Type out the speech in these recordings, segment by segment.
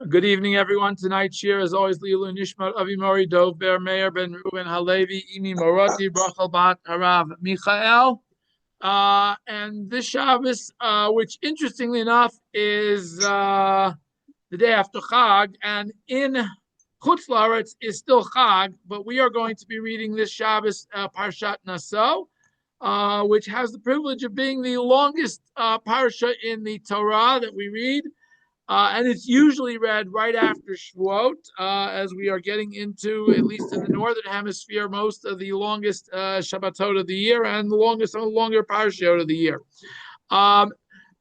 Good evening, everyone. Tonight's shiur, as always, Lilu Nishmat Avi Mori Dov Ber Meir Ben Ruben Halevi Imi Morati Brachel Bat Harav Michael. And this Shabbos, which interestingly enough is the day after Chag, and in Chutz La'aretz is still Chag, but we are going to be reading this Shabbos parshat Naso, which has the privilege of being the longest parsha in the Torah that we read. And it's usually read right after Shavuot, as we are getting into, at least in the northern hemisphere, most of the longest Shabbatot of the year and the longer parashot of the year. Now,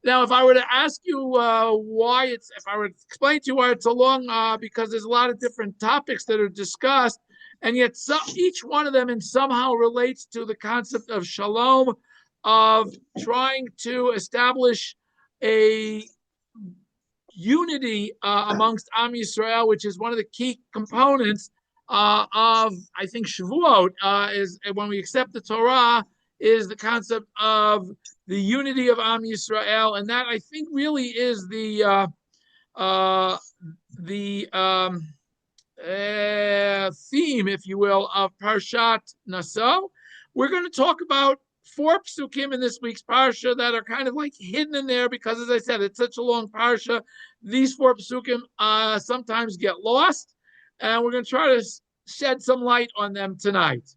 if I were to ask you if I were to explain to you why it's so long, because there's a lot of different topics that are discussed, and yet each one of them somehow relates to the concept of shalom, of trying to establish a unity amongst Am Yisrael, which is one of the key components of, I think, Shavuot, is when we accept the Torah, is the concept of the unity of Am Yisrael, and that I think really is the theme, if you will, of Parshat Naso. We're going to talk about four psukim in this week's parsha that are kind of like hidden in there because, as I said, it's such a long parsha. These four psukim sometimes get lost, and we're going to try to shed some light on them tonight.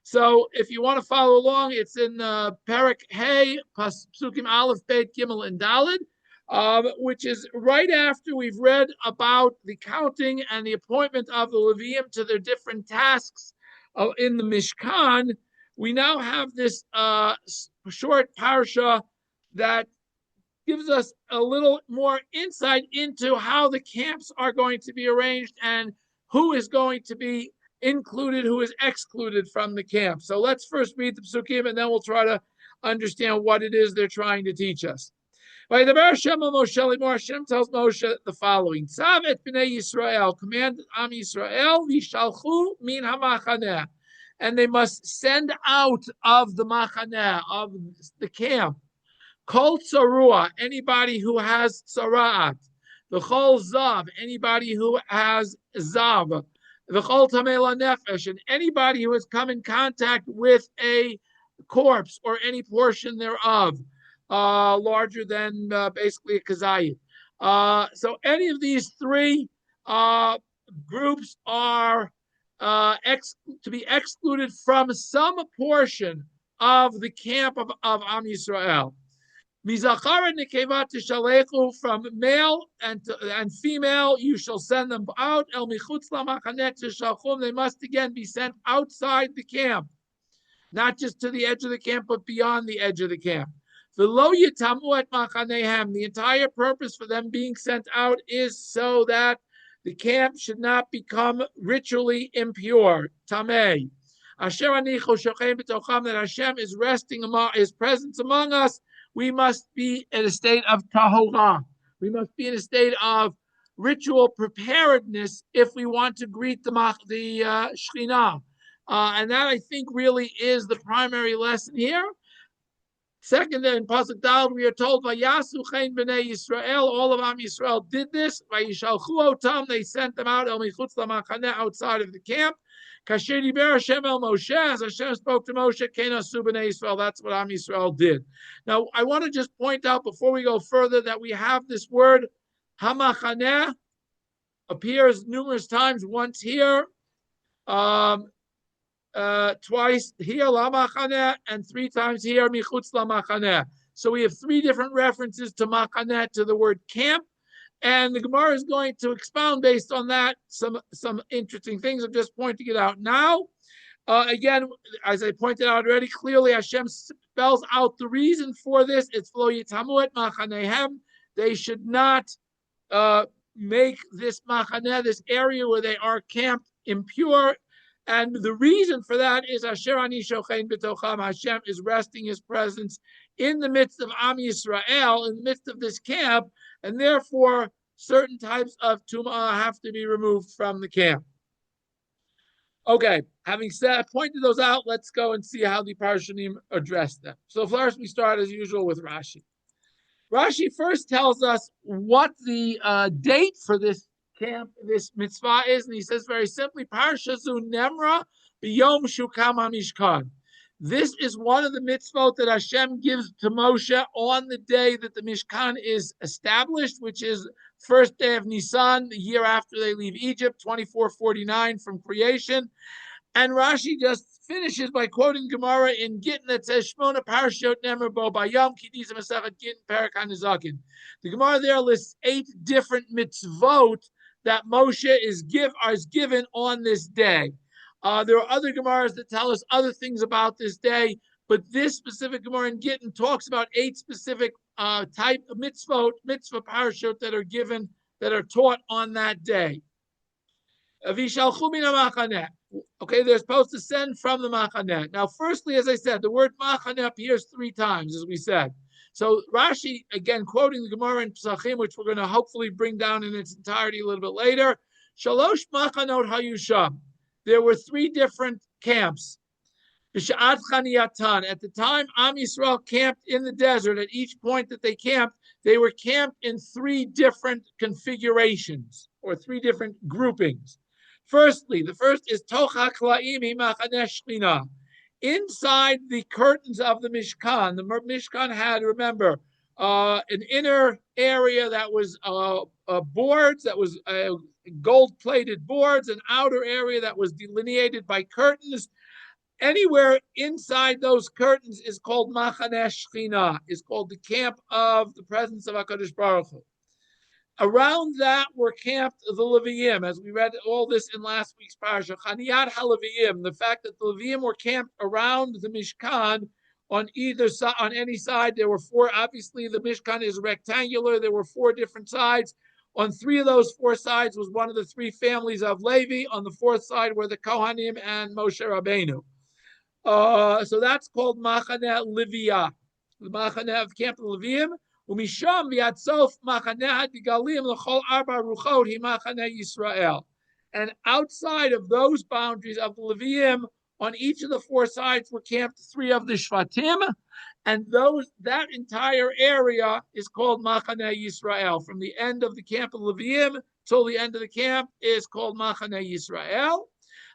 So, if you want to follow along, it's in Perek Hey, psukim Aleph, Bet, Gimel, and Daled, which is right after we've read about the counting and the appointment of the Levium to their different tasks in the Mishkan. We now have this short parsha that gives us a little more insight into how the camps are going to be arranged and who is going to be included, who is excluded from the camp. So let's first read the psukim, and then we'll try to understand what it is they're trying to teach us. By the Hashem Hashem tells Moshe the following: Tzav et bnei Yisrael, command Am Yisrael, vishalchu min hamachaneh, and they must send out of the machaneh, of the camp, kol tzarua, anybody who has tzaraat, the chol zav, anybody who has zav, the chol tamei nefesh, and anybody who has come in contact with a corpse or any portion thereof, larger than basically a kazayit. So any of these three groups are to be excluded from some portion of the camp of Am Yisrael. Mizachar and Nekeva tishalechu, from male and female, you shall send them out. El michutz lamachaneh tishalchum, they must again be sent outside the camp, not just to the edge of the camp, but beyond the edge of the camp. V'lo yitamu et machanehem, the entire purpose for them being sent out is so that the camp should not become ritually impure, tamei. Asher anichu shochem b'tocham, that Hashem is resting among His presence among us. We must be in a state of tahorah. We must be in a state of ritual preparedness if we want to greet the Shekhinah. And that, I think, really is the primary lesson here. Second, in Pasuk Dal, we are told, "Vayasu chen b'nei Yisrael." All of Am Yisrael did this. Vayishalchu otam. They sent them out el michutz lamachaneh, outside of the camp. Kasher diber Hashem el Moshe, as Hashem spoke to Moshe, ken asu b'nei Yisrael. That's what Am Yisrael did. Now, I want to just point out before we go further that we have this word hamachaneh appears numerous times. Once here. Twice here lamachaneh, and three times here michutz lamachaneh. So we have three different references to machaneh, to the word camp, and the Gemara is going to expound based on that some interesting things. I'm just pointing it out now. Again, as I pointed out already, clearly Hashem spells out the reason for this. It's lo yitamu et machanehem. They should not make this machaneh, this area where they are camped, impure. And the reason for that is Asher ani shochein b'tocham. Hashem is resting His presence in the midst of Am Yisrael, in the midst of this camp, and therefore certain types of tumah have to be removed from the camp. Okay, having pointed those out, let's go and see how the Parshanim address them. So first we start as usual with Rashi. Rashi first tells us what the date for this camp this mitzvah is, and he says very simply, Parsha zu nemra b'yom shukam hamishkan. This is one of the mitzvot that Hashem gives to Moshe on the day that the Mishkan is established, which is first day of Nisan, the year after they leave Egypt, 2449 from creation. And Rashi just finishes by quoting Gemara in Gittin that says, Shmona parashot nemer bo bayom kidisa masachet Gittin parak hanizakin. The Gemara there lists 8 different mitzvot that Moshe is given on this day. There are other Gemaras that tell us other things about this day, but this specific Gemara in Gittin talks about 8 specific type of mitzvah parashot that are given, that are taught on that day. Okay, they're supposed to send from the machaneh. Now, firstly, as I said, the word machaneh appears 3 times, as we said. So Rashi, again, quoting the Gemara in Pesachim, which we're going to hopefully bring down in its entirety a little bit later. Shalosh machanot hayusham. There were 3 different camps. B'sha'at chaniyatan. At the time Am Yisrael camped in the desert, at each point that they camped, they were camped in 3 different configurations, or 3 different groupings. Firstly, the first is Tocha Kla'im Machaneh Shechina. Inside the curtains of the Mishkan had, remember, an inner area that was boards, that was gold-plated boards, an outer area that was delineated by curtains. Anywhere inside those curtains is called Machaneh Shechina, is called the camp of the presence of HaKadosh Baruch Hu. Around that were camped the Leviim, as we read all this in last week's parsha. Chaniyat HaLeviim, the fact that the Leviim were camped around the Mishkan on either side, on any side. There were 4. Obviously, the Mishkan is rectangular. There were 4 different sides. On 3 of those 4 sides was one of the 3 families of Levi. On the 4th side were the Kohanim and Moshe Rabbeinu. So that's called Machaneh Liviyah, the Machaneh of Camp of Leviim. Umisham v'yatzof machaneh hadigalim l'chol arba ruchot hi machaneh Yisrael. And outside of those boundaries of the Leviim, on each of the 4 sides were camped 3 of the Shvatim, and that entire area is called Machaneh Yisrael. From the end of the camp of Leviim till the end of the camp is called Machaneh Yisrael.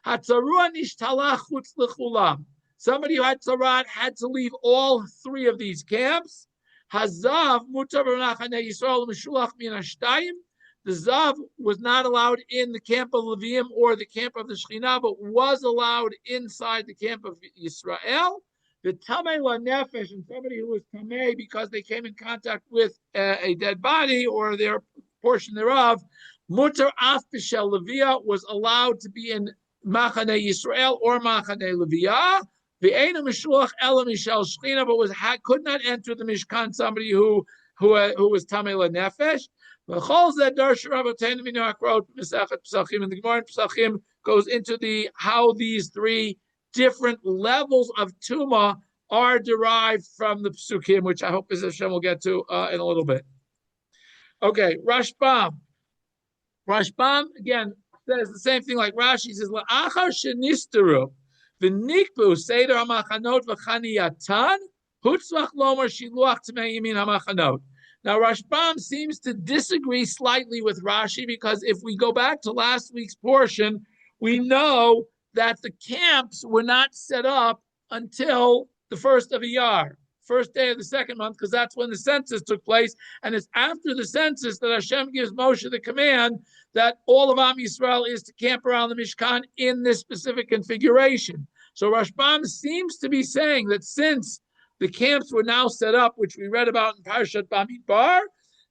Hatzarua nishtala chutz lechulam. Somebody who had tzarat had to leave all 3 of these camps. Hazav mutar b'machaneh Yisrael mishulach min hashtayim. The zav was not allowed in the camp of Leviim or the camp of the Shekhinah, but was allowed inside the camp of Yisrael. The tamei lanefesh, and somebody who was tamei because they came in contact with a dead body or their portion thereof, mutar af b'shel Leviyah, was allowed to be in Machaneh Yisrael or Machaneh Leviyah. The Eina Mishluach Ela Mishal Shechina, but could not enter the Mishkan somebody who was Tamei LaNefesh. V'chol zeh Darsh Rabbeinu Minyak wrote Mesachet Pesachim, and the Gemara in Pesachim goes into how these 3 different levels of Tuma are derived from the Pesukim, which I hope Hashem will get to in a little bit. Okay, Rashbam. Rashbam again says the same thing like Rashi. He says La'achar shenisteru. The nikbu seder hamachanot v'chaniyatan hutzvach lomer shiluach t'mei yamin hamachanot. Now Rashbam seems to disagree slightly with Rashi, because if we go back to last week's portion, we know that the camps were not set up until the 1st of Iyar, first day of the 2nd month, because that's when the census took place, and it's after the census that Hashem gives Moshe the command that all of Am Yisrael is to camp around the Mishkan in this specific configuration. So Rashbam seems to be saying that since the camps were now set up, which we read about in Parshat Bamidbar,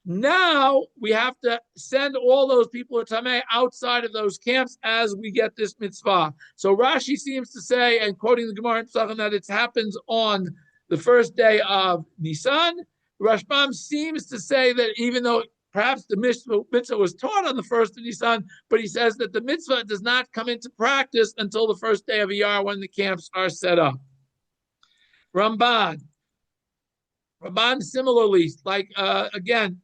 now we have to send all those people of Tameh outside of those camps as we get this mitzvah. So Rashi seems to say, and quoting the Gemara in Pesachim, that it happens on the first day of Nisan. Rashbam seems to say that even though perhaps the mitzvah was taught on the 1st of Nisan, but he says that the mitzvah does not come into practice until the first day of Iyar when the camps are set up. Ramban similarly, again,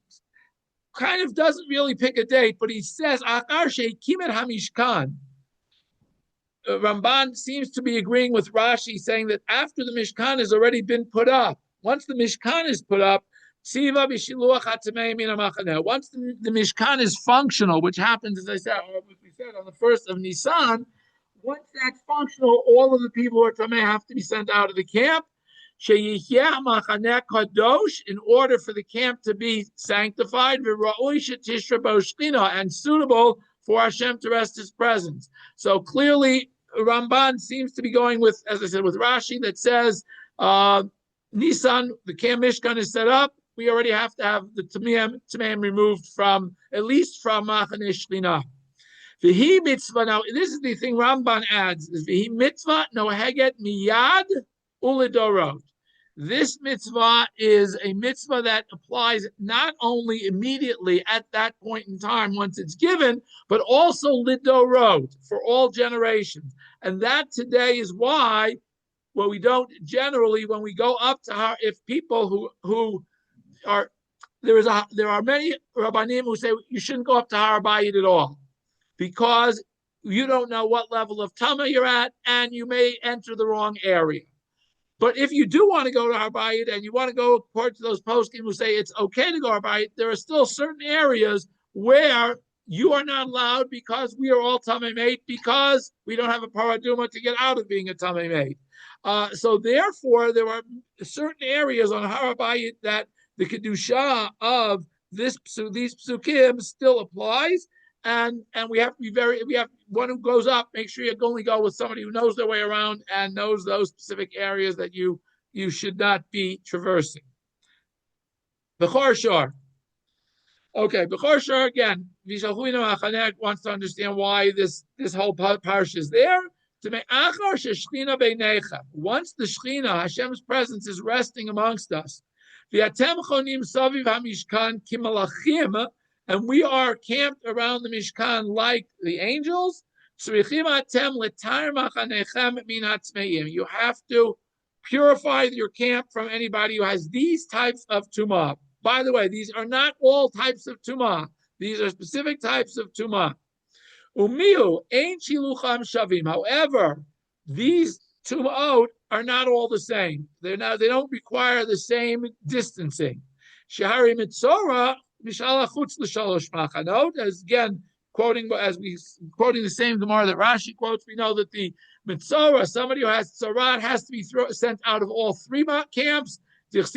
kind of doesn't really pick a date, but he says, Achar she'kimet hamishkan. Ramban seems to be agreeing with Rashi, saying that after the Mishkan has already been put up, once the Mishkan is put up, Siva b'shiluach hatamei min hamachaneh. Once the Mishkan is functional, which happens, as I said, or as we said, on the 1st of Nisan, once that's functional, all of the people who are tamei have to be sent out of the camp. Sheyihyeh machaneh kadosh, in order for the camp to be sanctified, v'ra'oi shetishrah bo shechina, and suitable for Hashem to rest His presence. So clearly, Ramban seems to be going with, as I said, with Rashi that says, Nisan, the camp Mishkan is set up. We already have to have the Tameim removed from, at least from Machaneh Shechina. V'hi mitzvah, now this is the thing Ramban adds, is v'hi mitzvah noheget miyad ulidorot. This mitzvah is a mitzvah that applies not only immediately at that point in time once it's given, but also lidorot, for all generations. And that today is why, well, we don't generally, when we go up to Har, if people who are, there are many Rabbanim who say you shouldn't go up to Har Bayit at all, because you don't know what level of Tama you're at, and you may enter the wrong area. But if you do want to go to Har Bayit, and you want to go according to those poskim who say it's okay to go to Har Bayit, there are still certain areas where you are not allowed, because we are all Tamei Meit, because we don't have a paraduma to get out of being a Tamei Meit. So therefore, there are certain areas on Har Bayit that the kedusha of these psukim still applies, and we have to be one who goes up, make sure you only go with somebody who knows their way around and knows those specific areas that you should not be traversing. Bechor Shor. Okay, Bechor Shor again. Vishalchuina Achanek wants to understand why this whole parsha is there. Once the Shechina, Hashem's presence, is resting amongst us, and we are camped around the Mishkan like the angels, you have to purify your camp from anybody who has these types of tumah. By the way, these are not all types of tumah. These are specific types of tumah. Umiu ain't shilucham shavim. However, these tumot are not all the same. They don't require the same distancing. Shahari mitzora mishala chutz l'shalosh machanot. As again, quoting the same Gemara that Rashi quotes, we know that the mitzora, somebody who has tzarat, has to be sent out of all three camps. He must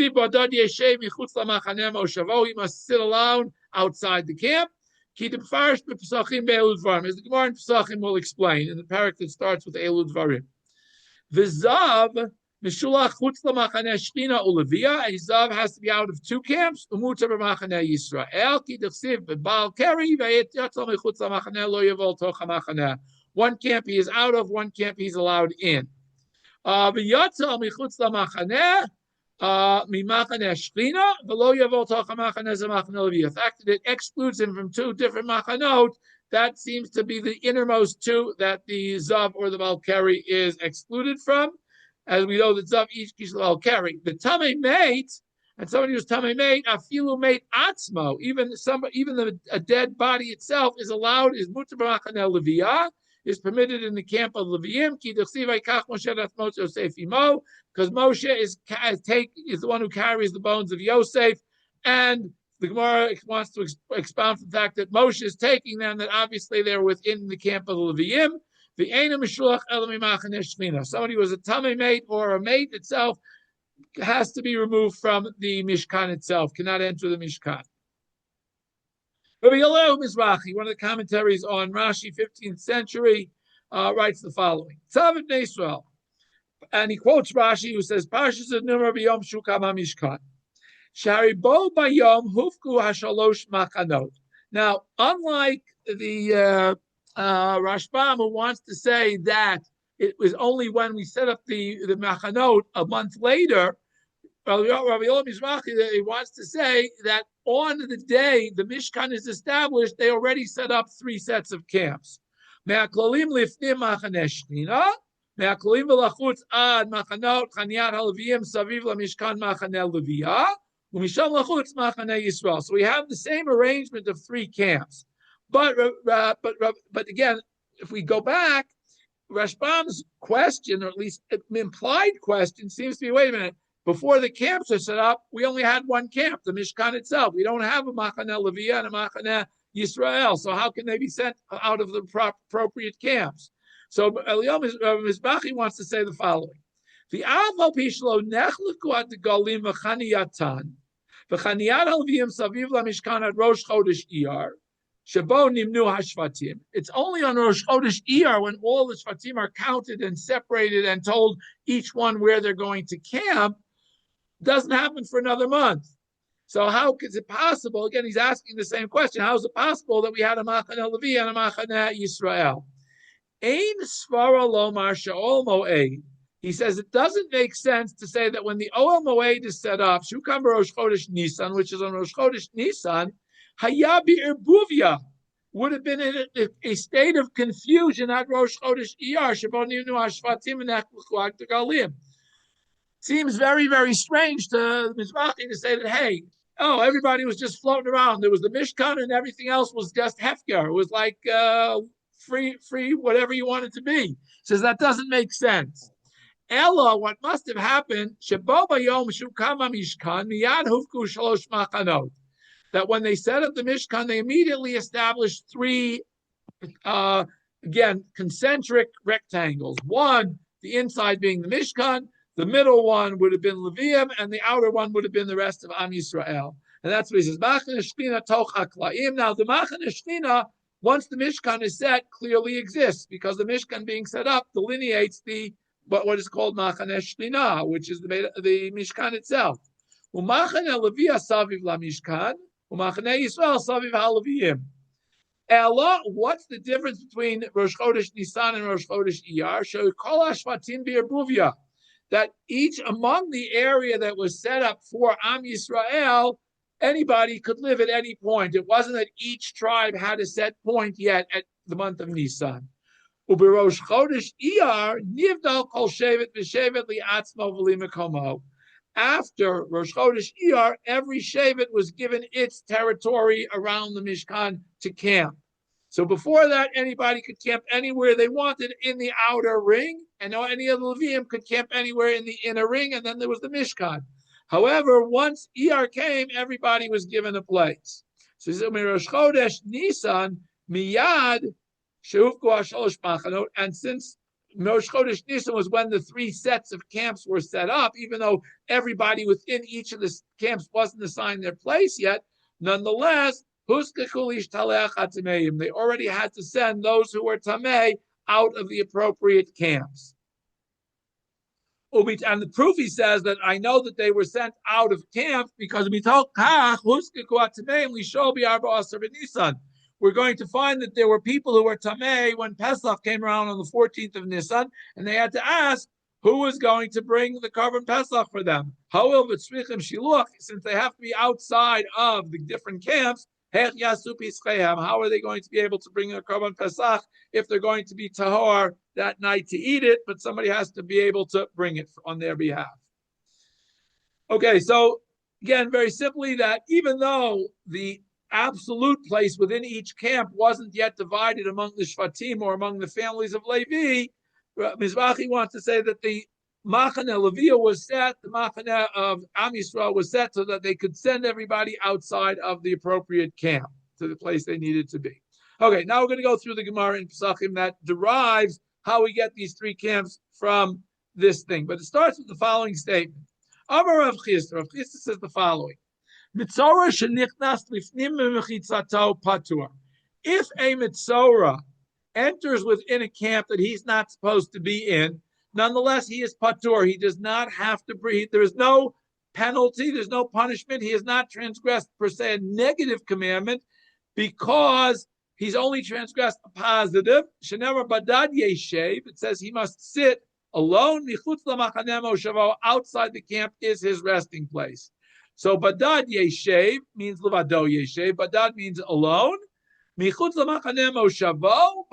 sit alone outside the camp. As the Gemara in Pesachim will explain in the parak that starts with Elud Varim. V'zav mishulach chutz lamachaneh shchina ulevia. A zav has to be out of two camps. Umuta b'machaneh Yisrael ki d'chsiv b'bal keri v'yet yatzal mechutz lamachaneh lo yavol toch hamachaneh. One camp he is out of, one camp he's allowed in. V'yatzal mechutz lamachaneh. The fact that it excludes him from two different machanot, that seems to be the innermost two that the Zav or the Balkari is excluded from. As we know, the Zav each kish Balkari. The Tamei Meit, and somebody who's Tamei Meit, Afilu Meit Atzmo, even a dead body itself is allowed, is Mutar B'machaneh Leviyah, is permitted in the camp of Leviim, because Moshe is the one who carries the bones of Yosef, and the Gemara wants to expound the fact that Moshe is taking them, that obviously they're within the camp of Leviim. Somebody who is a Tamei Meit or a Meit itself has to be removed from the Mishkan itself, cannot enter the Mishkan. Rabbi Yoel Mizrahi, one of the commentaries on Rashi, 15th century, writes the following: Tzav ibn Israel, and he quotes Rashi, who says, "Parshas Numar b'Yom Shukam HaMishkan, Shari Bo Bayom Hufku Hashalosh Machanot." Now, unlike the Rashbam, who wants to say that it was only when we set up the Machanot a month later, Rabbi Yoel Mizrahi, he wants to say that on the day the Mishkan is established, they already set up three sets of camps. Me'aklalim lifnim machaneh shchina, me'aklalim v'lachutz ad machanot chaniat haLeviyim saviv laMishkan machaneh leviyah, u'misham lachutz machaneh Yisrael. So we have the same arrangement of three camps. But again, if we go back, Rashbam's question, or at least implied question, seems to be: wait a minute. before the camps are set up, we only had one camp, the Mishkan itself. We don't have a Machane Leviah and a Machane Yisrael. So how can they be sent out of the appropriate camps? So Eliyahu Mizbachi wants to say the following. The Aval Pishlo Nechliku at the Galim V'chaniyatan V'chaniyat Halviyim Saviv LaMishkan at Rosh Chodesh Iyar Shabo Nimnu Hashvatim. It's only on Rosh Chodesh Iyar when all the Shvatim are counted and separated and told each one where they're going to camp. Doesn't happen for another month. So how is it possible? Again, he's asking the same question. How is it possible that we had a Machane Levi and a Machane Yisrael? Ein svara lomar she'ol moed. He says it doesn't make sense to say that when the Oel Moed is set up, Shukam Rosh Chodesh Nisan, which is on Rosh Chodesh Nisan, Haya Bi'erbuvia would have been in a state of confusion at Rosh Chodesh Iyar, Shebo Nimnu Hashvatim and Echluch Galim. Seems very, very strange to Mizrahi to say that, hey, everybody was just floating around. There was the Mishkan and everything else was just Hefker. It was like free, whatever you want it to be. Says that doesn't make sense. Ella, what must have happened, that when they set up the Mishkan, they immediately established three, concentric rectangles. One, the inside being the Mishkan, the middle one would have been Levium, and the outer one would have been the rest of Am Yisrael. And that's what he says. Now, the Machane Shechina, once the Mishkan is set, clearly exists, because the Mishkan being set up delineates what is called Machane Shechina, which is the Mishkan itself. Umachane Leviya saviv laMishkan, umachane Yisrael saviv haLeviim. Ella, what's the difference between Rosh Chodesh Nisan and Rosh Chodesh Iyar? She'kol hashvatim bi'erbuvia. That each among the area that was set up for Am Yisrael, anybody could live at any point. It wasn't that each tribe had a set point yet at the month of Nisan. Uberosh Chodesh Iyar nivdal kol shevet v'shevet li'atzmo v'limekomo. After Rosh Chodesh Iyar, every shevet was given its territory around the Mishkan to camp. So before that, anybody could camp anywhere they wanted in the outer ring, and any of the Levium could camp anywhere in the inner ring, and then there was the Mishkan. However, once Iyar came, everybody was given a place. So Rosh Chodesh Nisan miyad sheufku hashalosh machanot, and since Rosh Chodesh Nisan was when the three sets of camps were set up, even though everybody within each of the camps wasn't assigned their place yet, nonetheless, they already had to send those who were tamei out of the appropriate camps. And the proof, he says, that I know that they were sent out of camp because we're going to find that there were people who were tamei when Pesach came around on the 14th of Nisan, and they had to ask who was going to bring the Korban Pesach for them. Since they have to be outside of the different camps, how are they going to be able to bring a Korban Pesach if they're going to be tahor that night to eat it, but somebody has to be able to bring it on their behalf? Okay, so again, very simply, that even though the absolute place within each camp wasn't yet divided among the Shvatim or among the families of Levi, Mizrahi wants to say that the Machane Leviah was set, the Machane of Am Yisrael was set so that they could send everybody outside of the appropriate camp to the place they needed to be. Okay, now we're going to go through the Gemara in Pesachim that derives how we get these three camps from this thing. But it starts with the following statement. Amar Rav Chisda. Rav Chisda says the following. Mitzorah shenichnas lifnim mechitzatau patur. If a mitzorah enters within a camp that he's not supposed to be in, nonetheless, he is patur. He does not have to breathe. There is no penalty. There's no punishment. He has not transgressed, per se, a negative commandment because he's only transgressed a positive. Shenever badad yeshev. It says he must sit alone. Michutz lamachaneh moshavo. Outside the camp is his resting place. So badad yeshev means levado yeshev. Badad means alone. Michutz lamachaneh moshavo,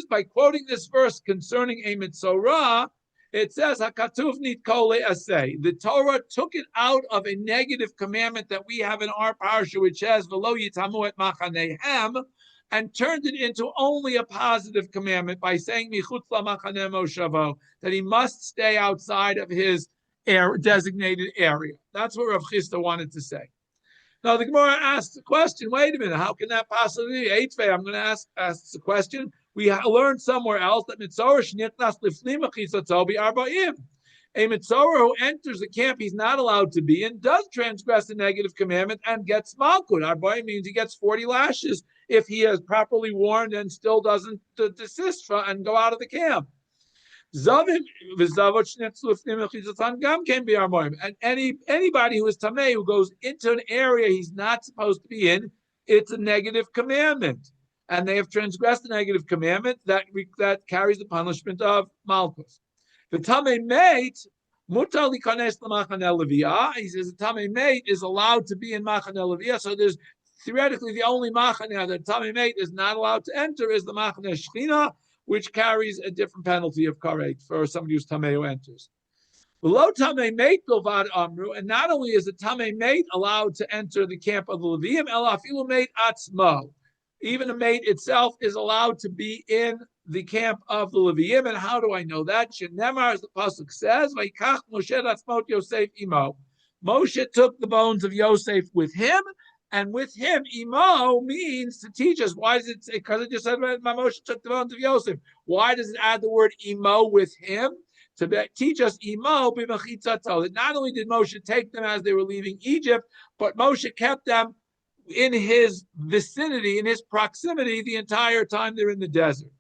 by quoting this verse concerning a mitzorah, it says hakatuv nitkole asay. The Torah took it out of a negative commandment that we have in our parsha, which says v'lo yitamu et machanehem, and turned it into only a positive commandment by saying michutz lamachaneh moshavo, that he must stay outside of his designated area. That's what Rav Chisda wanted to say. Now the Gemara asks the question, wait a minute, how can that possibly be? I'm going to ask the question. We learned somewhere else that Mitzorah shnichnas lifnim achisatzo bi'arba'im. A Mitzorah who enters the camp he's not allowed to be in does transgress the negative commandment and gets malkut. Arba'im means he gets 40 lashes if he is properly warned and still doesn't desist and go out of the camp. And anybody who is tamei who goes into an area he's not supposed to be in, it's a negative commandment, and they have transgressed the negative commandment that carries the punishment of malchus. The tamei mate mutar likanes l'machaneh leviyah. He says the tamei mate is allowed to be in machaneh leviyah. So there's theoretically the only machaneh that tamei mate is not allowed to enter is the machaneh shechina, which carries a different penalty of karet for somebody who's tamei who enters. Below tamei mate bilvad amru, and not only is a tamei mate allowed to enter the camp of the Levium, el afilu mate atzmo, even a mate itself is allowed to be in the camp of the Levium. And how do I know that? Shenemar, as the pasuk says, Vayikach Moshe atzmot Yosef imo. Moshe took the bones of Yosef with him. And with him, imo means to teach us. Why does it say? Because it just said Moshe took the bones of Yosef. Why does it add the word imo with him? To teach us imo b'machitzato. That not only did Moshe take them as they were leaving Egypt, but Moshe kept them in his vicinity, in his proximity, the entire time they're in the desert.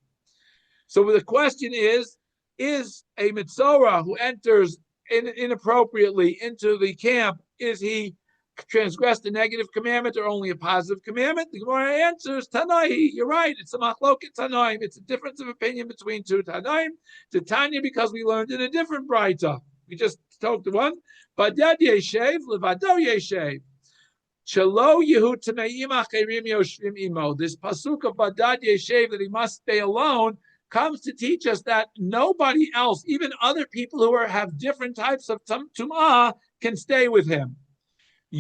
So the question is a Mitzorah who enters inappropriately into the camp, is he transgressed a negative commandment or only a positive commandment? The Gemara answers, Tanai, you're right, it's a machloket Tanaim. It's a difference of opinion between two Tanaim. To Tanya, because we learned in a different Braita. We just talked to one. Badad Yeshev, Levado Yeshev. Shelo Yehu Tameim Acherim Yoshvim Imo. This pasuk of Badad Yeshev, that he must stay alone, comes to teach us that nobody else, even other people who have different types of tum'ah, can stay with him. I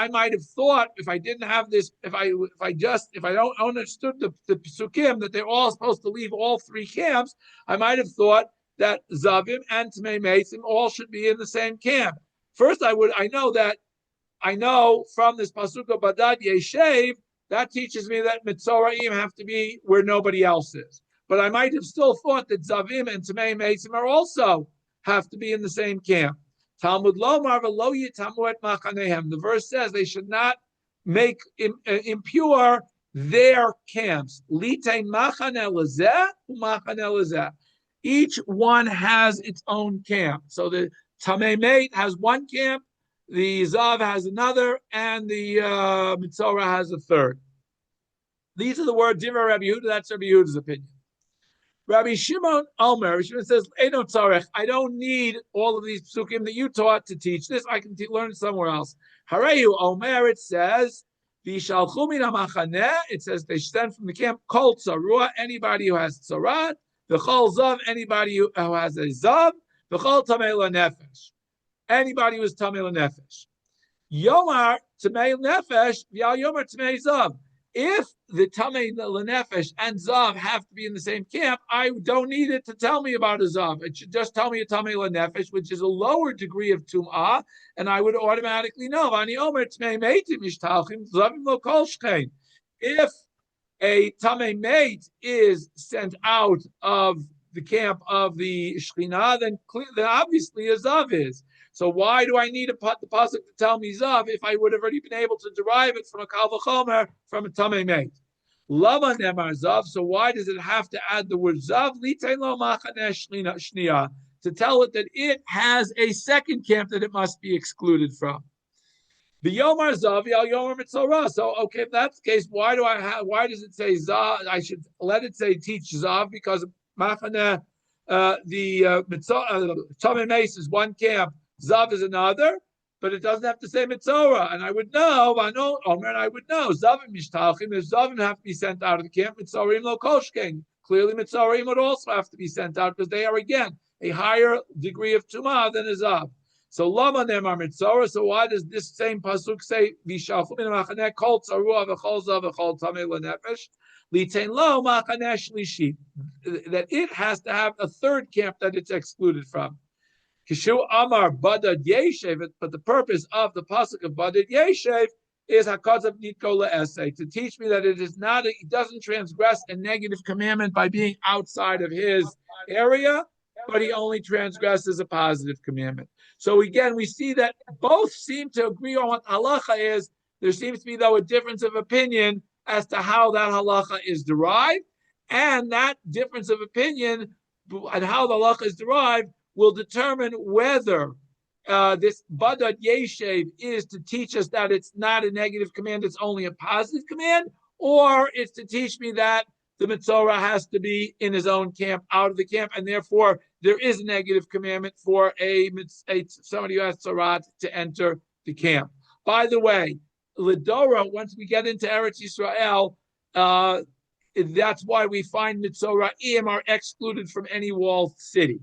might have thought, if I didn't have this, if I don't understood the psukim that they're all supposed to leave all three camps, I might have thought that Zavim and Tmei Meitzim all should be in the same camp. First, I know from this pasuk of Badad Yeshev, that teaches me that Mitzoraim have to be where nobody else is. But I might have still thought that Zavim and Tmei Meitzim are also have to be in the same camp. Talmud Lomar v'lo yitamu et machanehem. The verse says they should not make impure their camps. Litein machaneh lezeh u'machaneh lezeh. Each one has its own camp. So the Tamei Mate has one camp, the Zav has another, and the Mitzorah has a third. These are the words Divrei Rabbi Yehuda. That's Rabbi Yehuda's opinion. Rabbi Shimon Omer, Rabbi Shimon says, Eino tzarech, I don't need all of these psukim that you taught to teach this. I can learn somewhere else. Hareyu Omer, it says, V'shalchu min hamachaneh, it says they send from the camp, Kol tzarua, anybody who has tzarat, V'chol zav, anybody who has a zav, V'chol tamei lanefesh, anybody who is tamei lanefesh. Yomar tamei lanefesh, V'al yomar tamei zav. If the Tamei Lenefesh and Zav have to be in the same camp, I don't need it to tell me about a Zav. It should just tell me a Tamei Lenefesh, which is a lower degree of Tum'ah, and I would automatically know. If a Tamei Mate is sent out of the camp of the Shekhinah, then obviously a Zav is. So why do I need the pasuk to tell me Zav if I would have already been able to derive it from a Kal V'chomer, from a Tamei Mate? Lama Nemar Zav, so why does it have to add the word Zav? Litein lo machaneh shniya, to tell it that it has a second camp that it must be excluded from. The Yomar Zav, Yal Yomar Mitzorah. So, okay, if that's the case, why does it say Zav? I should let it say teach Zav, because machaneh, Tamei Mate is one camp, Zav is another, but it doesn't have to say Mitzorah. And I would know, Omer, and I would know, Zavim Mishtalchim, if Zavim have to be sent out of the camp, Mitzorim lo koshken. Clearly, Mitzorim would also have to be sent out, because they are, again, a higher degree of Tumah than a Zav. So, Lama Nemar Mitzorah, so why does this same pasuk say, Vishalchu min ha'machaneh kol tzarua v'chol zav v'chol tamei lenefesh? Litain lo machaneh shlishi, that it has to have a third camp that it's excluded from. Kishu Amar Badad Yeshev, but the purpose of the pasuk of Badad Yeshev is Hakazav Nitko essay to teach me that it is not, it doesn't transgress a negative commandment by being outside of his area, but he only transgresses a positive commandment. So again, we see that both seem to agree on what halacha is. There seems to be, though, a difference of opinion as to how that halacha is derived, and that difference of opinion and how the halacha is derived will determine whether this Badad Yeshev is to teach us that it's not a negative command, it's only a positive command, or it's to teach me that the Mitzorah has to be in his own camp, out of the camp, and therefore there is a negative commandment for somebody who has Tzorat to enter the camp. By the way, Lidora, once we get into Eretz Yisrael, that's why we find Mitzoraim are excluded from any walled city.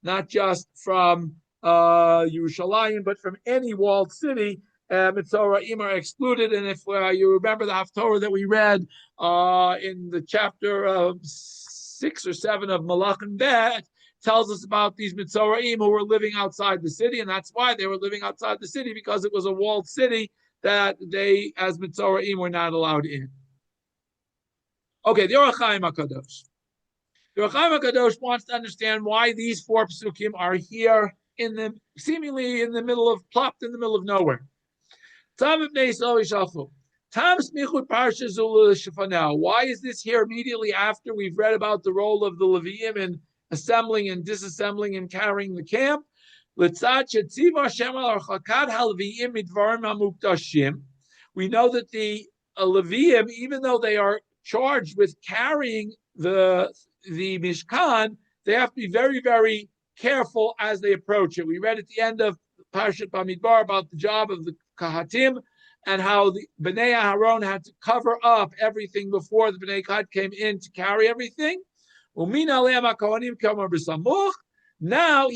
Not just from Yerushalayim, but from any walled city, Mitzoraim are excluded. And if you remember the Haftorah that we read in the chapter 6 or 7 of Malachim Bet, tells us about these Mitzoraim who were living outside the city, and that's why they were living outside the city, because it was a walled city that they, as Mitzoraim, were not allowed in. Okay, the Orach Chaim HaKadosh. The Orach Chaim HaKadosh wants to understand why these 4 psukim are here seemingly in the middle of, plopped in the middle of nowhere. Tam Ibnei Yisrael Yishalchu. Tam Smichut Parsha Zul Shefanel. Why is this here immediately after we've read about the role of the Leviim in assembling and disassembling and carrying the camp? We know that the Leviim, even though they are charged with carrying the Mishkan, they have to be very, very careful as they approach it. We read at the end of Parshat Bamidbar about the job of the Kahatim and how the Bnei Aharon had to cover up everything before the Bnei Gad came in to carry everything. Now,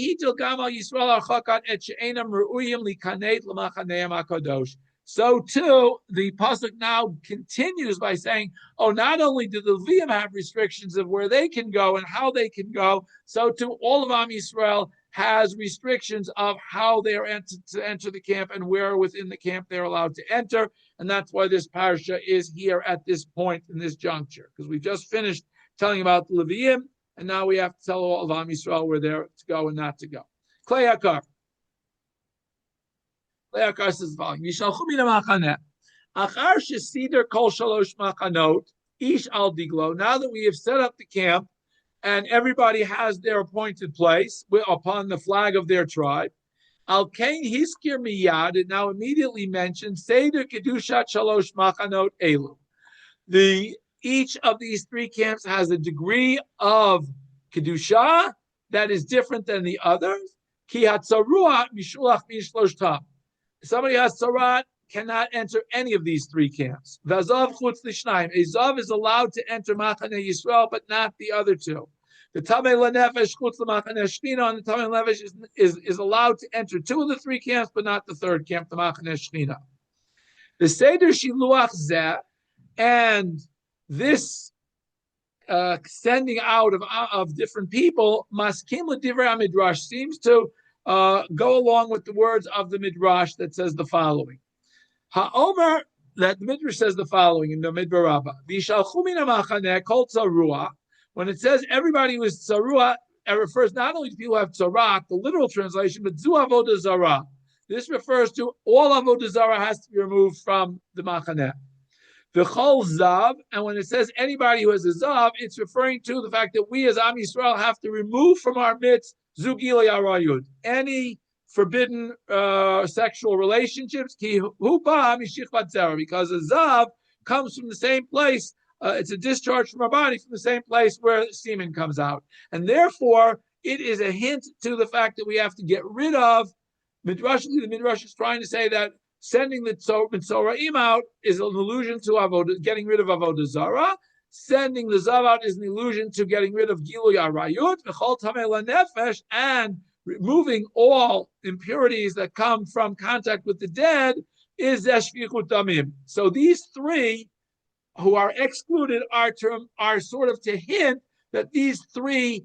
so too, the pasuk now continues by saying, "Oh, not only do the Leviim have restrictions of where they can go and how they can go, so too all of Am Yisrael has restrictions of how they are to enter the camp and where within the camp they're allowed to enter." And that's why this parsha is here at this point in this juncture, because we just finished telling about the Leviim, and now we have to tell all of Am Yisrael where they're to go and not to go. Klei Hakar. Klei Hakar says the following: Yishalchu min ha'machaneh achar shesider kol shalosh machanot ish al diglo. Now that we have set up the camp and everybody has their appointed place upon the flag of their tribe, al kain hiskir miyad, it now immediately mentions seder kedushat shalosh machanot elu. Each of these 3 camps has a degree of kedusha that is different than the others. Ki hatzarua mishulach mishloshtam. Somebody who has tzarat cannot enter any of these 3 camps. Vazav chutz lishnayim. A zav is allowed to enter Machaneh Yisrael, but not the other 2. The tamei lenefesh chutz l'Machaneh Shechina, and the tamei lenefesh is allowed to enter 2 of the 3 camps, but not the 3rd camp, the Machaneh Shechina. The seder shiluach zeh, and this sending out of different people, maskim l'divrei midrash, seems to go along with the words of the midrash that says the following. Ha'omer, that the midrash says the following in the Midbar Rabbah. V'yishalchu min ha'machaneh kol tzarua. When it says everybody who is tzarua, it refers not only to people who have tzarat, the literal translation, but zu avodah zarah. This refers to all avodah zarah has to be removed from the machaneh. V'chol zav, and when it says anybody who has a zav, it's referring to the fact that we as Am Yisrael have to remove from our midst zugil yarayud, any forbidden sexual relationships, because a zav comes from the same place. It's a discharge from our body from the same place where semen comes out, and therefore it is a hint to the fact that we have to get rid of. The Midrash is trying to say that sending the Mitzoraim out is an allusion to getting rid of Avodah Zarah. Sending the Zav out is an allusion to getting rid of Gilui Arayut, V'chol Tamei Lanefesh, and removing all impurities that come from contact with the dead is Zeshvichut Damim. So these 3 who are excluded are sort of to hint that these three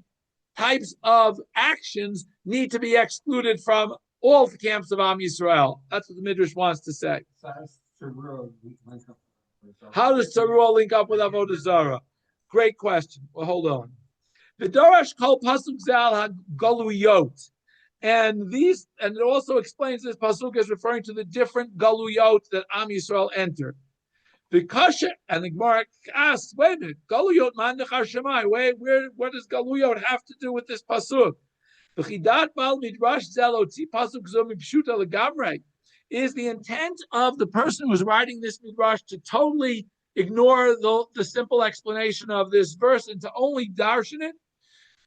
types of actions need to be excluded from all the camps of Am Yisrael. That's what the Midrash wants to say. How does Teruah link up with Avodah Zarah? Great question. Well, hold on. The Dorash called Pasuk Zal Galuyot. And it also explains this pasuk as referring to the different galuyot that Am Yisrael entered. The kasha and the Gemara asks, wait a minute, galuyot man nechar shemai. What does galuyot have to do with this pasuk? The chidat bal midrash zelotzi pasuk zo mipshuta legamrei. Is the intent of the person who's writing this midrash to totally ignore the simple explanation of this verse and to only darshan it?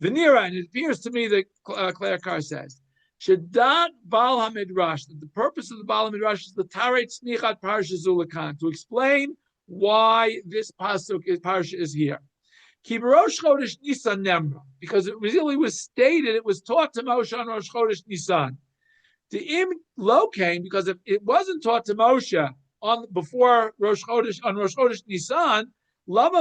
Venira, and it appears to me that Claire Carr says, Shadat Baal HaMidrash, that the purpose of the Baal HaMidrash is the Taret Smichat Parsha Zulakan, to explain why this pasuk Parsha is here. Kibarosh Chodesh Nisan Nemra, because it really was stated, it was taught to Moshe on Rosh Chodesh Nisan. The Im Lokain, because if it wasn't taught to Moshe before Rosh Chodesh Nisan, how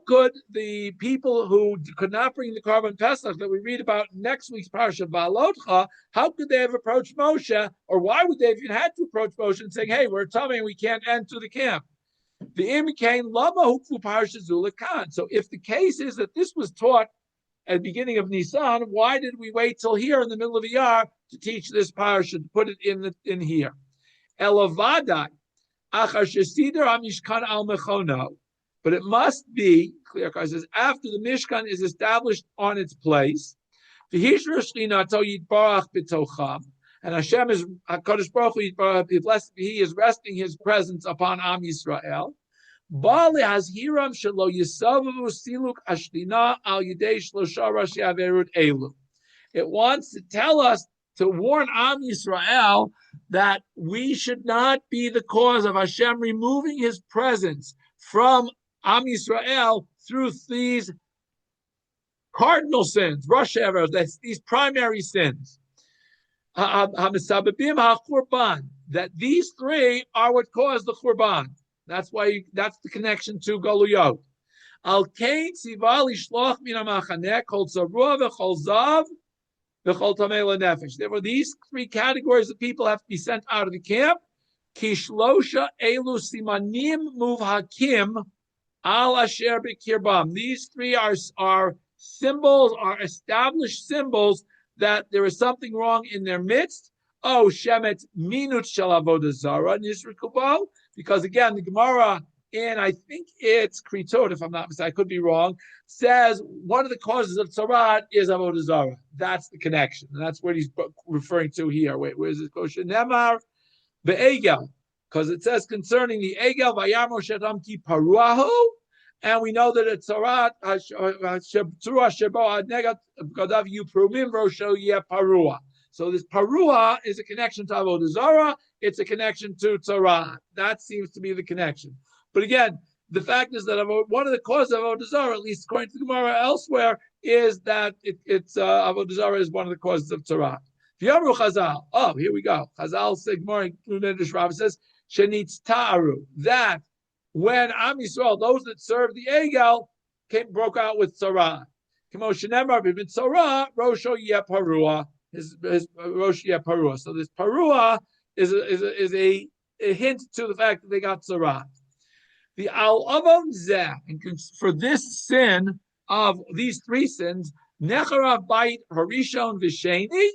could the people who could not bring the Korban Pesach that we read about next week's Parsha Va'alotcha, how could they have approached Moshe, or why would they have even had to approach Moshe and saying, hey, we're tummy and we can't enter the camp? The Imikain Lama Hukfu Parsha Zulakan. So if the case is that this was taught at the beginning of Nisan, why did we wait till here in the middle of the year to teach this Parsha, to put it in here? Elavadai, achar shesider hamishkan al mechono. But it must be, Clear Car says, after the Mishkan is established on its place, and Hashem is HaKadosh Baruch Hu Yitbarach, blessed be He, is resting His presence upon Am Yisrael. Bali has hiram shelo yisavavu siluk ashtina al yidei shlosha rashi averut elu. It wants to tell us, to warn Am Yisrael, that we should not be the cause of Hashem removing His presence from Am Yisrael through these cardinal sins, Rosh Hashanah, that's these primary sins. That these three are what caused the Churban. That's the connection to Galuyot. Al Kain Sival Ishloch Min HaMachaneh Kol Tzarua V'Chol Zav There were these three categories of people have to be sent out of the camp. Kishlosha elu simanim muvhakim al asher bekirbam. These three are symbols, are established symbols that there is something wrong in their midst. Oh, shemet minut shel avodah zara nisrikubo. Because again, the Gemara in, I think it's Kritot, if I'm not mistaken, I could be wrong, says one of the causes of tzaraat is avodah zarah. That's the connection, and that's what he's referring to here. Wait, where is it? Kosher Nemar be'egel, because it says concerning the egel vayar Moshe Damki paruahu, and we know that it's tzaraat tzura shebo adnegat gadav yuprumim rosho yeh parua. So this parua is a connection to avodah zarah. It's a connection to tzaraat. That seems to be the connection. But again, the fact is that one of the causes of avodah zarah, at least according to the Gemara elsewhere, is that avodah zarah is one of the causes of tzaraat. V'yamru Chazal. Oh, here we go. Chazal says, Gemara says, "Shenitz ta'aru," that when Am Yisrael, those that served the egel, broke out with tzaraat. K'mo shenemar b'min tzaraat rosho yeh parua. His rosh yeh parua. So this parua is a hint to the fact that they got tzaraat. The al-avon zeh, and for this sin of these three sins, necharav bayit harishon v'sheni,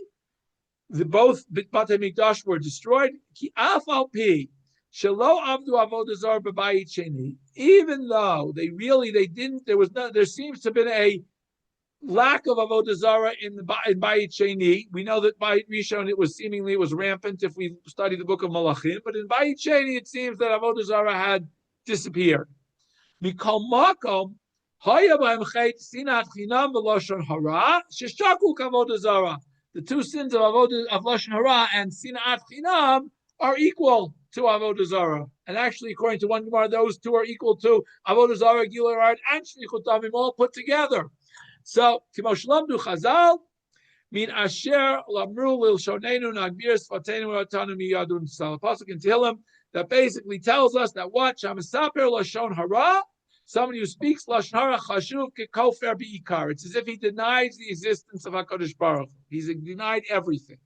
both Batei Mikdash were destroyed. Ki af al pi shelo avdu avodah zarah b'bayit sheni, even though they didn't. There seems to have been a lack of avodah zarah in bayit sheni. We know that bayit rishon it was rampant if we study the book of Malachim, but in bayit sheni it seems that avodah zarah had disappeared. Mikol makom haya b'hem chet sinat chinam v'loshon hara sheshaku kavodah zarah. The two sins of lashon hara and sinat chinam are equal to avodah zarah, and actually, according to one Gemara, those two are equal to avodah zarah, gilar and shlichut damim all put together. So, Kimo Shlamdu Chazal, Min asher lamru lil shonenu nagbir sfatenu ratanu miyadun sal. Pasuk in Tehillim that basically tells us that what shamasaper lashon hara, somebody who speaks lashon hara chashuv kekofer beikar. It's as if he denies the existence of Hakadosh Baruch Hu. He's denied everything.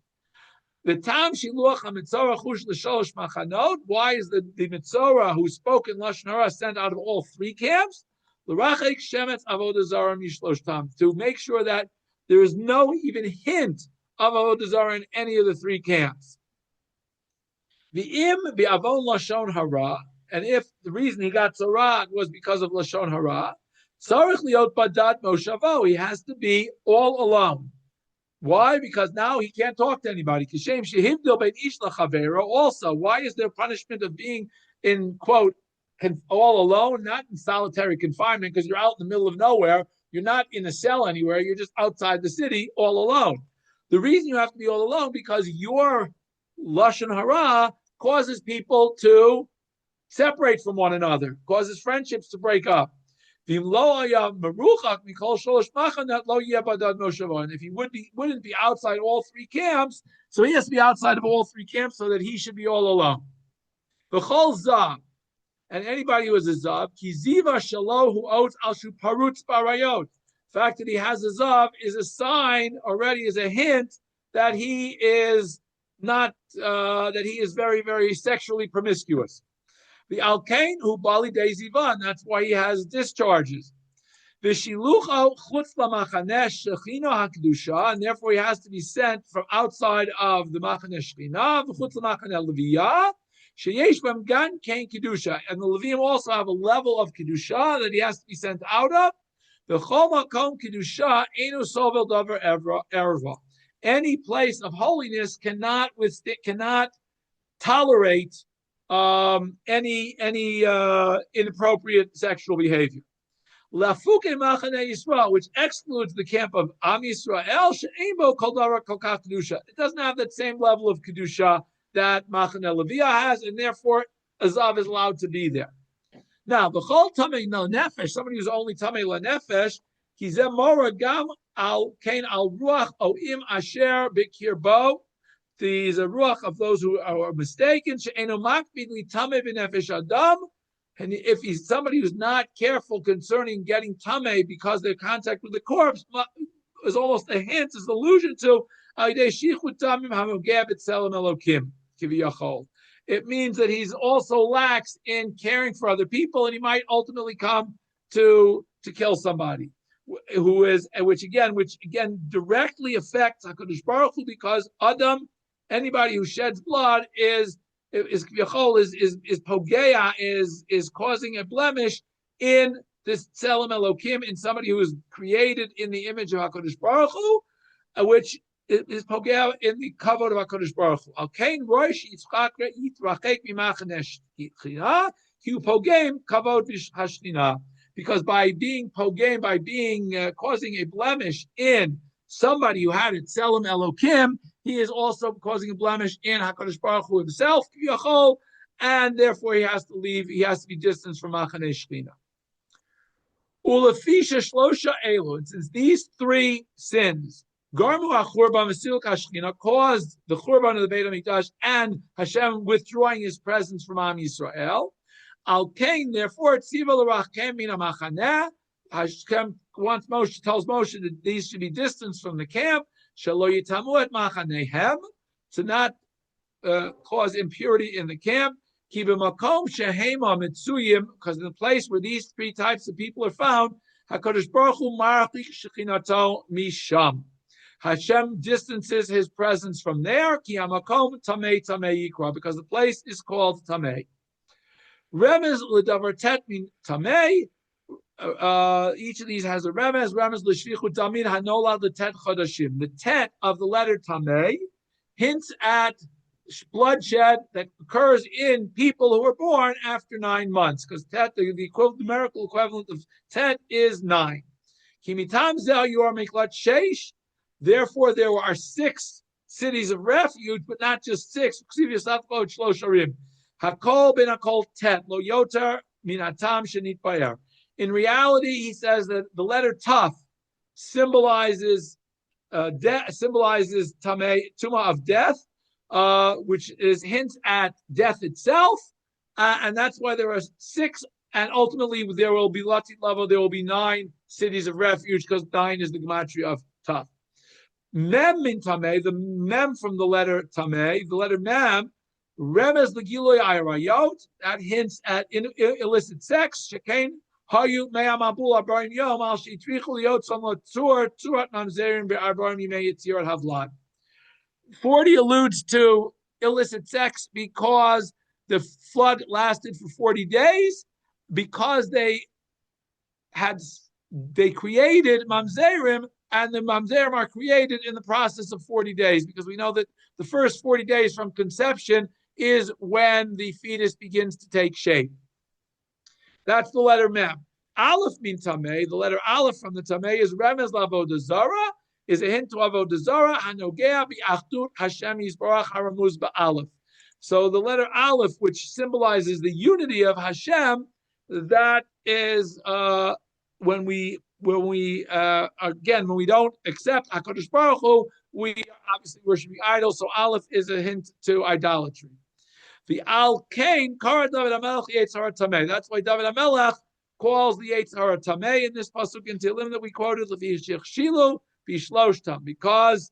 The tam shiluach hamitzorah chush l'sholosh machanot. Why is the mitzorah who spoke in lashon hara sent out of all three camps? L'rachek shemetz avodah zarah mishlosh tam, to make sure that there is no even hint of avodah zarah in any of the three camps. V'im bi'avon lashon hara, and if the reason he got tzara'at was because of lashon hara, tzarich liot badat moshavo, he has to be all alone. Why? Because now he can't talk to anybody. Kishem shehivdil bein ish lachavero. Also, why is there punishment of being in, quote, all alone, not in solitary confinement, because you're out in the middle of nowhere, you're not in a cell anywhere, you're just outside the city all alone. The reason you have to be all alone because your lashon hara causes people to separate from one another, causes friendships to break up. And if he wouldn't be outside all three camps, so he has to be outside of all three camps so that he should be all alone. And anybody who is a zav, kiziva shalo who owes al shu parutz barayot. The fact that he has a zav is a sign already, is a hint that he is not, that he is very, very sexually promiscuous. The alkain who bali de Sivan, that's why he has discharges. The shilucha chutz lamachanesh shechino hakdusha, and therefore he has to be sent from outside of the machanesh shechina, v'chutz lamachaneh leviyah. Sheyesh b'hem gan kain kedusha, and the Levim also have a level of kedusha that he has to be sent out of. The chol makom kedusha enu sovel davar erva. Any place of holiness cannot tolerate any inappropriate sexual behavior. Lafuke machane Yisrael, which excludes the camp of Am Yisrael, she'ein bo kol davar kol kach kedusha. It doesn't have that same level of kedusha that Machaneh Leviyah has, and therefore Azav is allowed to be there. Now, the Chol Tamei Nefesh, somebody who's only Tamei Nefesh, Kizem Mora Gam Al Kain Al Ruach Oim Asher Bikirbo. There's a ruach of those who are mistaken. She'eno makbidli Tamei B'Nefesh Adam. And if he's somebody who's not careful concerning getting Tamei because their contact with the corpse is almost a hint, is allusion to it means that he's also lax in caring for other people, and he might ultimately come to kill somebody, which again directly affects HaKadosh Baruch Hu, because Adam, anybody who sheds blood is pogea, is causing a blemish in this Tselem Elokim, in somebody who is created in the image of HaKadosh Baruch Hu, which is pogea in the kavod of HaKadosh Baruch Hu. Al kain roish yitzchak yitrachek mimachanesh china ki pogem kavod hashtina. Because by being pogem, by being causing a blemish in somebody who had it Tselem Elokim, he is also causing a blemish in HaKadosh Baruch Hu himself, and therefore he has to leave. He has to be distanced from Machaneh Shechina. Ulafisha shlosha elu. And since these three sins, Garmu HaChurban V'Siluk HaShechina, caused the Churban of the Beit HaMikdash and Hashem withdrawing His presence from Am Yisrael. Al Kain, therefore, Tziva L'Rachem Min HaMachaneh. Hashem wants Moshe, tells Moshe that these should be distanced from the camp. Shelo Yitamu Et Machanehem, to not cause impurity in the camp. Ki b'makom shehema mitzuyim, because in the place where these three types of people are found, HaKadosh Baruch Hu marachik shechinato misham. Hashem distances His presence from there. Ki hamakom tamei tamei yikra, because the place is called tamei. Remez l'davar tet min tamei. Each of these has a remez. Remez l'shlichut damin hanolad l'tet chodashim. The tet of the letter tamei hints at bloodshed that occurs in people who are born after 9 months, because tet, the numerical equivalent of tet is 9. Kimitam zel yor miklat sheish. Therefore, there are 6 cities of refuge, but not just 6. Hakol ben hakol tet lo yoter minatam shenit bayer. In reality, he says that the letter Taf symbolizes symbolizes tuma of death, which is hints at death itself, and that's why there are 6. And ultimately, there will be Latit level. There will be 9 cities of refuge because 9 is the gematria of Tav. Mem min tameh, the mem from the letter tameh, the letter mem, remez legiloi ayarayot, that hints at illicit sex. Shekain hayu me'am abul abarim yom al shitrichu liot somla tzur tzurat mamzerim be'arbarim yimei yitzirat havlad. 40 alludes to illicit sex because the flood lasted for 40 days, because they created mamzerim, and the mamzerim are created in the process of 40 days, because we know that the first 40 days from conception is when the fetus begins to take shape. That's the letter mem. Aleph means tameh. The letter aleph from the tameh is remez lavodah zara, is a hint to avodah zara. Hanogea bi'achdut Hashem yisbarach haramuz ba'aleph. So the letter aleph, which symbolizes the unity of Hashem, that is when we don't accept HaKadosh Baruch Hu, we obviously worshiping idols. So aleph is a hint to idolatry. The Al Kain Kara David HaMelech Yetzirah Tameh. That's why David HaMelech calls the Yetzirah Tameh in this pasuk in Tehillim that we quoted, Shilu Bishloshtam, because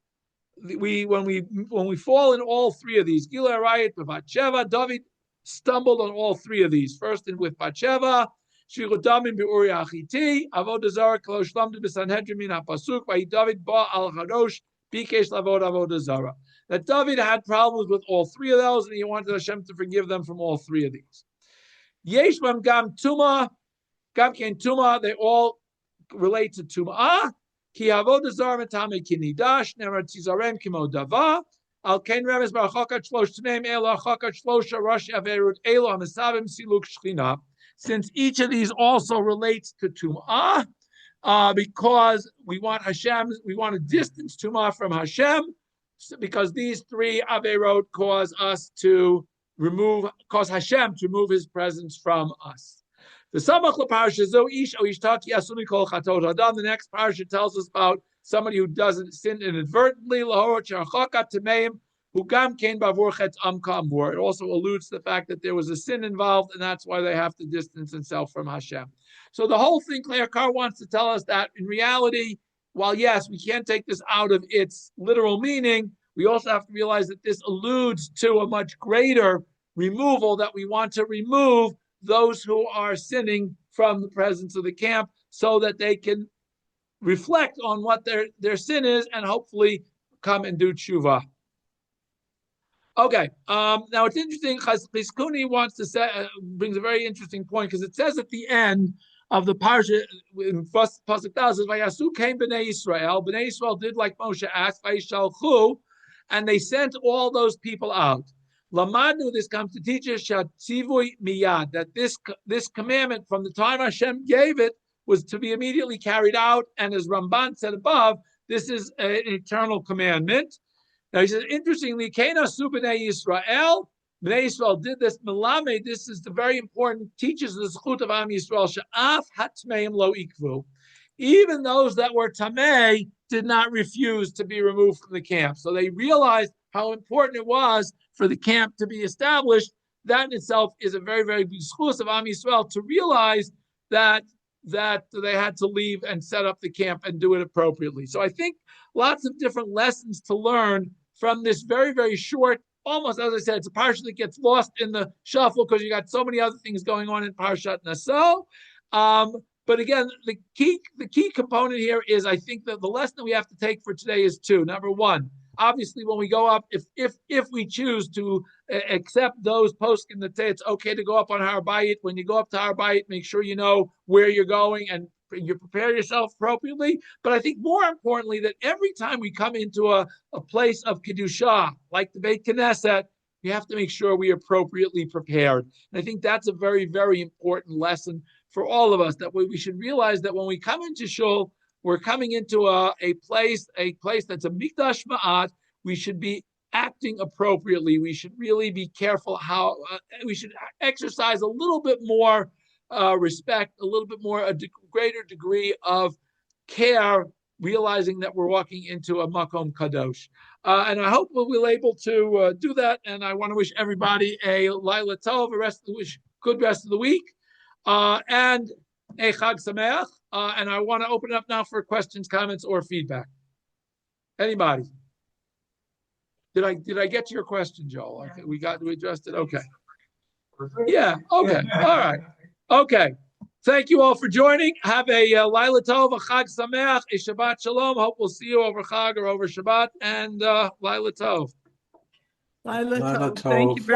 when we fall in all 3 of these, Gila Arayit, Batsheva, David stumbled on all 3 of these. First, with Batsheva, Shirodamim be'Uri Achiti, Avodah Zarah Kalosh Lamdu b'Sanhedrin min HaPasuk, Vayi David ba al Harosh bikesh lavod Avodah Zarah. That David had problems with all 3 of those, and he wanted Hashem to forgive them from all 3 of these. Yesh bam gam tuma, gam ken tuma, they all relate to tumah. Ki avodah zarah metame kinidash, nemer tzizarem kimo dava. Al ken remes barachakat shlosh tneim elo achakat shlosha rashi averut elo amesavim siluk shchina. Since each of these also relates to tumah, because we want a distance tumah from Hashem, because these 3 averot cause Hashem to remove His presence from us. The Samach LaParsha Zo Ish O Ishtaki Asumi Kol Chatot Adam. The next parsha tells us about somebody who doesn't sin inadvertently. Lahorot Sharchaka Tameim Hu Gam Kain Bavur Chet Am Kamur. It also alludes to the fact that there was a sin involved, and that's why they have to distance themselves from Hashem. So the whole thing, Claire Carr wants to tell us that in reality, while yes, we can't take this out of its literal meaning, we also have to realize that this alludes to a much greater removal, that we want to remove those who are sinning from the presence of the camp so that they can reflect on what their sin is and hopefully come and do tshuva. Okay, now it's interesting. Chizkuni wants to say, brings a very interesting point, because it says at the end of the parsha, in pasuk Tal, says, "Vayasu came b'nei Yisrael." B'nei Yisrael did like Moshe asked, "Vayishalchu," and they sent all those people out. Lamadnu, this comes to teach us shatzivui miyad, that this commandment from the time Hashem gave it was to be immediately carried out, and as Ramban said above, this is an eternal commandment. Now he says, interestingly, Kenasu b'nei Yisrael. B'nei Yisrael did this. Melamed, this is the very important, teaches the zechut of Am Yisrael. She'af hatmeim lo ikvu. Even those that were tamei did not refuse to be removed from the camp. So they realized how important it was for the camp to be established. That in itself is a very, very big zechut of Am Yisrael to realize that they had to leave and set up the camp and do it appropriately. So I think lots of different lessons to learn from this very, very short, almost, as I said, it's a parsha that gets lost in the shuffle because you got so many other things going on in parshat Naso. But again, the key component here is, I think that the lesson that we have to take for today is 2. Number 1, obviously, when we go up, if we choose to accept those poskim that say it's okay to go up on Har Bayit, when you go up to Har Bayit, make sure you know where you're going and you prepare yourself appropriately. But I think more importantly, that every time we come into a place of Kedusha, like the Beit Knesset, we have to make sure we are appropriately prepared. And I think that's a very, very important lesson for all of us, that we should realize that when we come into Shul, we're coming into a place that's a Mikdash Ma'at. We should be acting appropriately. We should really be careful how we should exercise a little bit more respect, a little bit more, a greater degree of care realizing that we're walking into a Makom Kadosh. And I hope we'll be able to do that. And I want to wish everybody a Laila Tov, good rest of the week, and a Chag Sameach. And I want to open it up now for questions, comments, or feedback. Anybody? Did I get to your question, Joel? Okay, we addressed it. Okay. Yeah. Okay. All right. Okay. Thank you all for joining. Have a Laila Tov, a Chag Sameach, a Shabbat Shalom. Hope we'll see you over Chag or over Shabbat. And Laila Tov. Laila Tov. Thank you very much.